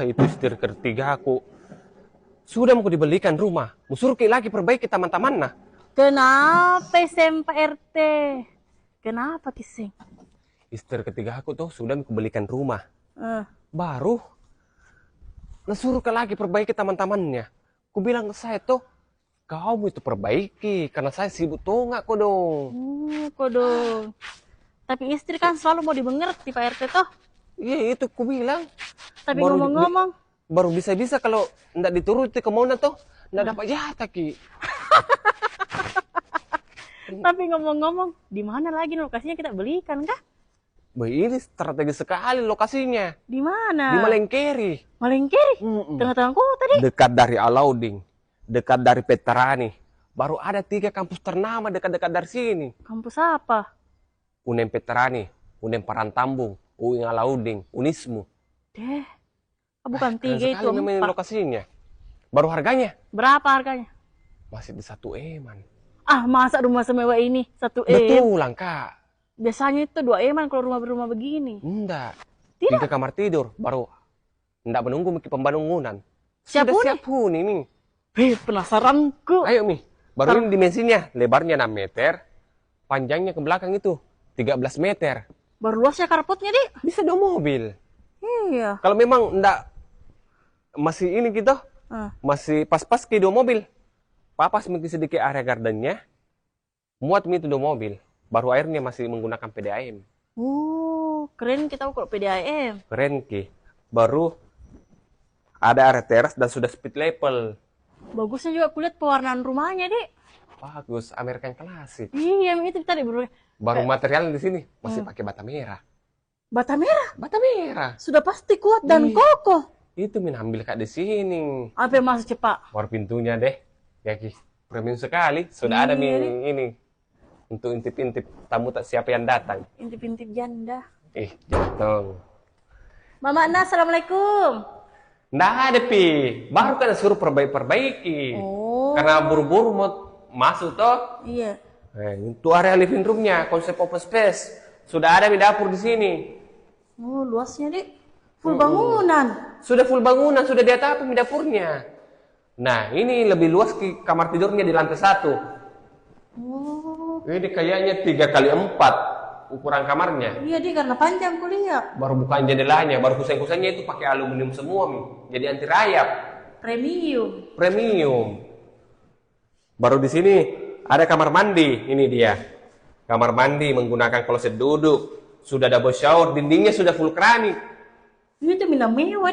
Itu istri ketiga aku. Sudah mau dibelikan rumah. Musuh lagi perbaiki taman-taman nah. Kenapa Seng Pak RT? Kenapa Kiseng? Istri ketiga aku tuh sudah mau belikan rumah. Eh, Baru suruh lagi perbaiki taman-tamannya. Ku bilang ke saya tuh, kau itu perbaiki karena saya sibuk tuh nggak kok dong. kok dong. Tapi istri kan selalu mau dimengerti Pak RT toh. Iya itu ku bilang. Tapi Baru ngomong-ngomong, baru bisa-bisa kalau ndak dituruti kemauan tuh ndak dapat jatah Ki. tapi ngomong-ngomong, di mana lagi lokasinya kita belikan kah? Ini strategi sekali lokasinya. Di mana? Di Malengkeri. Malengkeri? Tengah-tengah kota deh. Dekat dari Alauding. Dekat dari Veterani. Baru ada 3 kampus ternama dekat-dekat dari sini. Kampus apa? UNEM Veterani, UNEM Parantambung, UIN Alauding, Unismu. Deh, bukan Keren 3 itu, sekali namanya 4. lokasinya. Baru harganya Berapa harganya? masih di 1 eman. Ah, masa rumah semewah ini 1 M? Betul lah Kak. Biasanya itu 2 eman kalau rumah-rumah begini. Enggak. Tidak. 3 kamar tidur baru. Enggak menunggu pembangunan. Siap Sudah huni? siap huni Mi. Penasaranku. Ayo Mi. Baru ini dimensinya. Lebarnya 6 meter. Panjangnya ke belakang itu 13 meter. Baru luasnya karpotnya, Dik. Bisa 2 mobil. Iya. Kalau memang enggak masih ini gitu. Masih pas-pas ke 2 mobil. Papas mungkin sedikit area gardennya. Muat Mi itu 2 mobil. Baru airnya masih menggunakan PDAM. Keren kita kalau PDAM. Keren Ki. Baru ada area teras dan sudah speed level. Bagusnya juga kulihat pewarnaan rumahnya, Dik. Bagus, American klasik. Iya, itu tadi bro. Baru material di sini masih pakai bata merah. Bata merah? Bata merah. Sudah pasti kuat dan kokoh. Itu Min ambil Kak di sini. Apa yang masuk cepat? Baru pintunya deh. Ya Ki. Premium sekali. Sudah ada Min ini. Untuk intip-intip tamu tak siapa yang datang. Intip-intip janda. Jatuh. Mama Ana, assalamualaikum. Nggak ada Pi. Baru kan suruh perbaiki. Karena buru-buru mau masuk toh. Iya. Untuk area living roomnya, konsep open space. Sudah ada di dapur di sini. Luasnya, Dik. Full bangunan. Sudah full bangunan, sudah di atap di dapurnya. Nah, ini lebih luas kamar tidurnya di lantai 1. Ini kayaknya 3x4 ukuran kamarnya. Iya, Dik, karena panjang kuliah. Baru bukaan jendelanya, baru kusen-kusennya itu pakai aluminium semua, Mi. Jadi anti rayap. Premium. Baru di sini ada kamar mandi, ini dia. Kamar mandi menggunakan kloset duduk. Sudah double shower, dindingnya sudah full keramik. Ini tuh minum mewah.